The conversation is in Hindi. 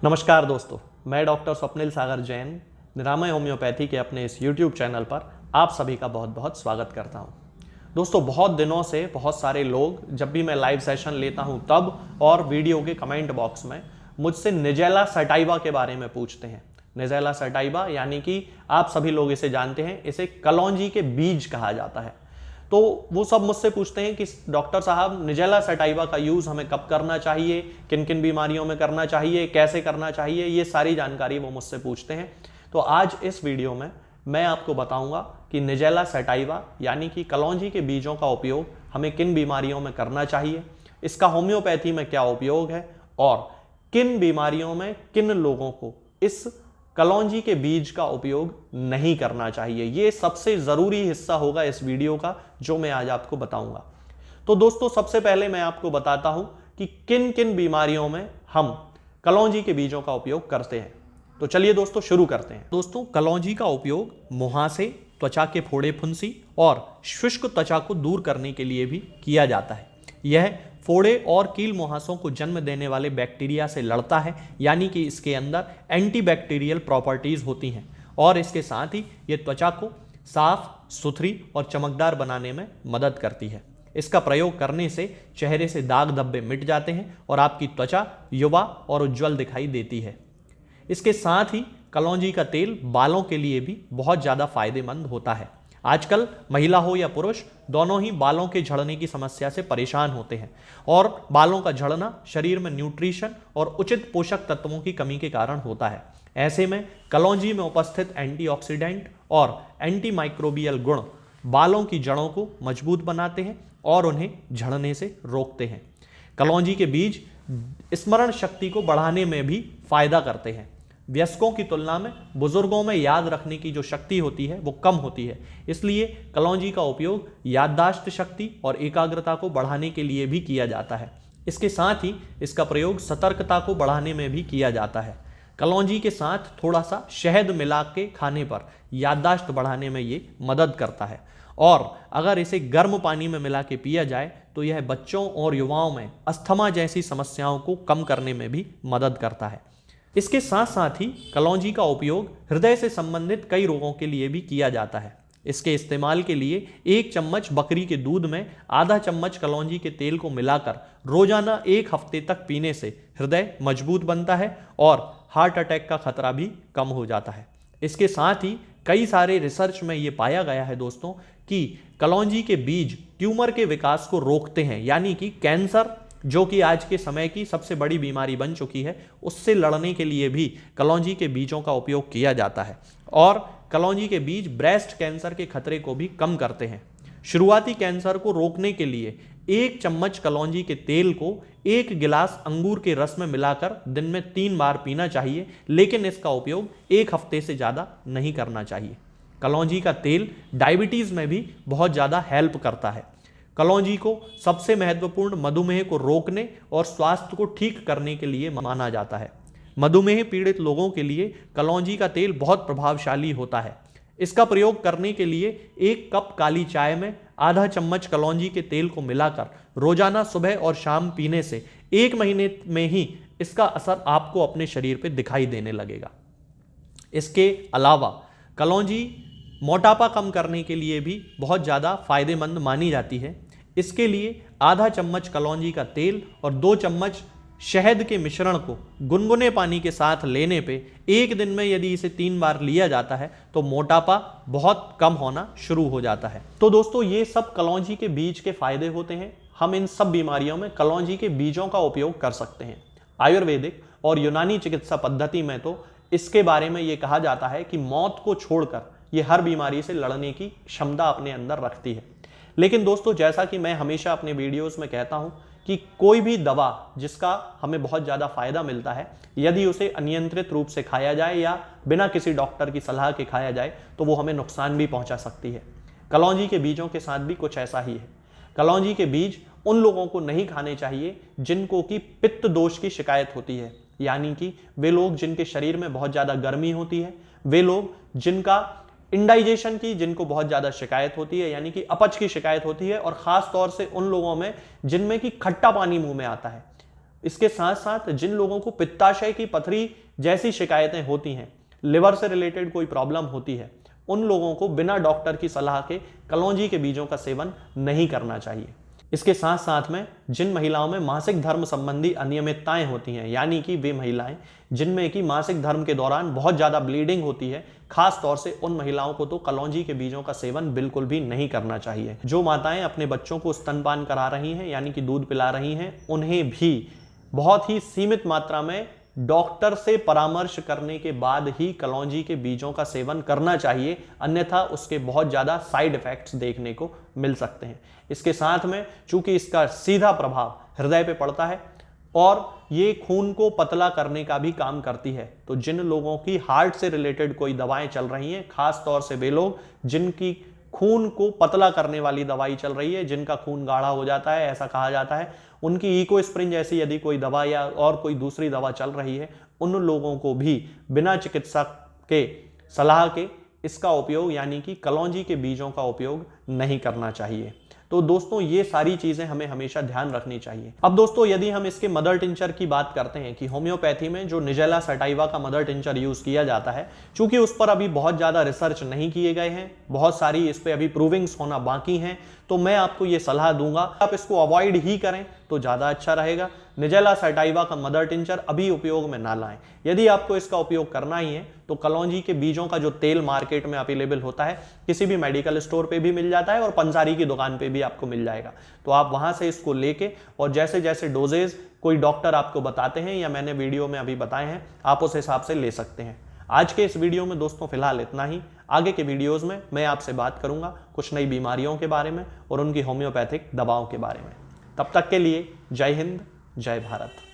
नमस्कार दोस्तों, मैं डॉक्टर स्वप्निल सागर जैन निरामय होम्योपैथी के अपने इस YouTube चैनल पर आप सभी का बहुत बहुत स्वागत करता हूं। दोस्तों, बहुत दिनों से बहुत सारे लोग जब भी मैं लाइव सेशन लेता हूं तब और वीडियो के कमेंट बॉक्स में मुझसे निजेला सटाइवा के बारे में पूछते हैं। निजेला सटाइवा यानी कि आप सभी लोग इसे जानते हैं, इसे कलौंजी के बीज कहा जाता है। तो वो सब मुझसे पूछते हैं कि डॉक्टर साहब, निजेला सटाइवा का यूज़ हमें कब करना चाहिए, किन किन बीमारियों में करना चाहिए, कैसे करना चाहिए, ये सारी जानकारी वो मुझसे पूछते हैं। तो आज इस वीडियो में मैं आपको बताऊंगा कि निजेला सटाइवा यानी कि कलौंजी के बीजों का उपयोग हमें किन बीमारियों में करना चाहिए, इसका होम्योपैथी में क्या उपयोग है और किन बीमारियों में किन लोगों को इस कलौंजी के बीज का उपयोग नहीं करना चाहिए। ये सबसे ज़रूरी हिस्सा होगा इस वीडियो का जो मैं आज आपको बताऊंगा। तो दोस्तों, सबसे पहले मैं आपको बताता हूं कि किन किन बीमारियों में हम कलौंजी के बीजों का उपयोग करते हैं। तो चलिए दोस्तों शुरू करते हैं। दोस्तों, कलौंजी का उपयोग मुहासे, त्वचा के फोड़े फुंसी और शुष्क त्वचा को दूर करने के लिए भी किया जाता है। यह फोड़े और कील मुहासों को जन्म देने वाले बैक्टीरिया से लड़ता है, यानी कि इसके अंदर एंटीबैक्टीरियल प्रॉपर्टीज होती हैं और इसके साथ ही ये त्वचा को साफ सुथरी और चमकदार बनाने में मदद करती है। इसका प्रयोग करने से चेहरे से दाग धब्बे मिट जाते हैं और आपकी त्वचा युवा और उज्ज्वल दिखाई देती है। इसके साथ ही कलौंजी का तेल बालों के लिए भी बहुत ज़्यादा फायदेमंद होता है। आजकल महिला हो या पुरुष, दोनों ही बालों के झड़ने की समस्या से परेशान होते हैं और बालों का झड़ना शरीर में न्यूट्रिशन और उचित पोषक तत्वों की कमी के कारण होता है। ऐसे में कलौंजी में उपस्थित एंटीऑक्सीडेंट और एंटीमाइक्रोबियल गुण बालों की जड़ों को मजबूत बनाते हैं और उन्हें झड़ने से रोकते हैं। कलौंजी के बीज स्मरण शक्ति को बढ़ाने में भी फायदा करते हैं। वयस्कों की तुलना में बुजुर्गों में याद रखने की जो शक्ति होती है वो कम होती है, इसलिए कलौंजी का उपयोग याददाश्त शक्ति और एकाग्रता को बढ़ाने के लिए भी किया जाता है। इसके साथ ही इसका प्रयोग सतर्कता को बढ़ाने में भी किया जाता है। कलौंजी के साथ थोड़ा सा शहद मिला के खाने पर याददाश्त बढ़ाने में ये मदद करता है और अगर इसे गर्म पानी में मिला के पिया जाए तो यह बच्चों और युवाओं में अस्थमा जैसी समस्याओं को कम करने में भी मदद करता है। इसके साथ साथ ही कलौंजी का उपयोग हृदय से संबंधित कई रोगों के लिए भी किया जाता है। इसके इस्तेमाल के लिए 1 चम्मच बकरी के दूध में आधा चम्मच कलौंजी के तेल को मिलाकर रोजाना 1 हफ्ते तक पीने से हृदय मजबूत बनता है और हार्ट अटैक का खतरा भी कम हो जाता है। इसके साथ ही कई सारे रिसर्च में ये पाया गया है दोस्तों कि कलौंजी के बीज ट्यूमर के विकास को रोकते हैं, यानी कि कैंसर जो कि आज के समय की सबसे बड़ी बीमारी बन चुकी है, उससे लड़ने के लिए भी कलौंजी के बीजों का उपयोग किया जाता है और कलौंजी के बीज ब्रेस्ट कैंसर के खतरे को भी कम करते हैं। शुरुआती कैंसर को रोकने के लिए 1 चम्मच कलौंजी के तेल को 1 गिलास अंगूर के रस में मिलाकर दिन में 3 बार पीना चाहिए, लेकिन इसका उपयोग 1 हफ्ते से ज़्यादा नहीं करना चाहिए। कलौंजी का तेल डायबिटीज़ में भी बहुत ज़्यादा हेल्प करता है। कलौंजी को सबसे महत्वपूर्ण मधुमेह को रोकने और स्वास्थ्य को ठीक करने के लिए माना जाता है। मधुमेह पीड़ित लोगों के लिए कलौंजी का तेल बहुत प्रभावशाली होता है। इसका प्रयोग करने के लिए 1 कप काली चाय में आधा चम्मच कलौंजी के तेल को मिलाकर रोजाना सुबह और शाम पीने से 1 महीने में ही इसका असर आपको अपने शरीर पर दिखाई देने लगेगा। इसके अलावा कलौंजी मोटापा कम करने के लिए भी बहुत ज़्यादा फायदेमंद मानी जाती है। इसके लिए आधा चम्मच कलौंजी का तेल और 2 चम्मच शहद के मिश्रण को गुनगुने पानी के साथ लेने पे 1 दिन में यदि इसे 3 बार लिया जाता है तो मोटापा बहुत कम होना शुरू हो जाता है। तो दोस्तों, ये सब कलौंजी के बीज के फायदे होते हैं। हम इन सब बीमारियों में कलौंजी के बीजों का उपयोग कर सकते हैं। आयुर्वेदिक और यूनानी चिकित्सा पद्धति में तो इसके बारे में ये कहा जाता है कि मौत को छोड़कर ये हर बीमारी से लड़ने की क्षमता अपने अंदर रखती है। लेकिन दोस्तों, जैसा कि मैं हमेशा अपने वीडियोस में कहता हूं कि कोई भी दवा जिसका हमें बहुत ज़्यादा फायदा मिलता है, यदि उसे अनियंत्रित रूप से खाया जाए या बिना किसी डॉक्टर की सलाह के खाया जाए तो वो हमें नुकसान भी पहुंचा सकती है। कलौंजी के बीजों के साथ भी कुछ ऐसा ही है। कलौंजी के बीज उन लोगों को नहीं खाने चाहिए जिनको कि पित्त दोष की शिकायत होती है, यानी कि वे लोग जिनके शरीर में बहुत ज़्यादा गर्मी होती है, वे लोग जिनका इंडाइजेशन की जिनको बहुत ज़्यादा शिकायत होती है, यानी कि अपच की शिकायत होती है, और ख़ास तौर से उन लोगों में जिनमें कि खट्टा पानी मुंह में आता है, इसके साथ साथ जिन लोगों को पित्ताशय की पथरी जैसी शिकायतें होती हैं, लिवर से रिलेटेड कोई प्रॉब्लम होती है, उन लोगों को बिना डॉक्टर की सलाह के कलौंजी के बीजों का सेवन नहीं करना चाहिए। इसके साथ साथ में जिन महिलाओं में मासिक धर्म संबंधी अनियमितताएं होती हैं, यानी कि वे महिलाएं जिनमें कि मासिक धर्म के दौरान बहुत ज़्यादा ब्लीडिंग होती है, खास तौर से उन महिलाओं को तो कलौंजी के बीजों का सेवन बिल्कुल भी नहीं करना चाहिए। जो माताएं अपने बच्चों को स्तनपान करा रही हैं, यानी कि दूध पिला रही हैं, उन्हें भी बहुत ही सीमित मात्रा में डॉक्टर से परामर्श करने के बाद ही कलौंजी के बीजों का सेवन करना चाहिए, अन्यथा उसके बहुत ज़्यादा साइड इफेक्ट्स देखने को मिल सकते हैं। इसके साथ में चूंकि इसका सीधा प्रभाव हृदय पे पड़ता है और ये खून को पतला करने का भी काम करती है, तो जिन लोगों की हार्ट से रिलेटेड कोई दवाएं चल रही हैं, खास तौर से वे लोग जिनकी खून को पतला करने वाली दवाई चल रही है, जिनका खून गाढ़ा हो जाता है ऐसा कहा जाता है, उनकी इकोस्प्रिन जैसी यदि कोई दवा या और कोई दूसरी दवा चल रही है, उन लोगों को भी बिना चिकित्सक के सलाह के इसका उपयोग यानी कि कलौंजी के बीजों का उपयोग नहीं करना चाहिए। तो दोस्तों ये सारी चीजें हमें हमेशा ध्यान रखनी चाहिए। अब दोस्तों यदि हम इसके मदर टिंचर की बात करते हैं कि होम्योपैथी में जो निजेला सटाइवा का मदर टिंचर यूज किया जाता है, चूंकि उस पर अभी बहुत ज्यादा रिसर्च नहीं किए गए हैं, बहुत सारी इस पे अभी प्रूविंग्स होना बाकी हैं, तो मैं आपको ये सलाह दूंगा आप इसको अवॉइड ही करें तो ज्यादा अच्छा रहेगा। निजेला सटाइवा का मदर टिंचर अभी उपयोग में ना लाएं। यदि आपको इसका उपयोग करना ही है तो कलौंजी के बीजों का जो तेल मार्केट में अवेलेबल होता है, किसी भी मेडिकल स्टोर पे भी मिल जाता है और पंसारी की दुकान पे भी आपको मिल जाएगा, तो आप वहां से इसको लेके और जैसे जैसे डोजेज कोई डॉक्टर आपको बताते हैं या मैंने वीडियो में अभी बताए हैं, आप उस हिसाब से ले सकते हैं। आज के इस वीडियो में दोस्तों फिलहाल इतना ही। आगे के वीडियोस में मैं आपसे बात करूंगा कुछ नई बीमारियों के बारे में और उनकी होम्योपैथिक दवाओं के बारे में। तब तक के लिए जय हिंद, जय भारत।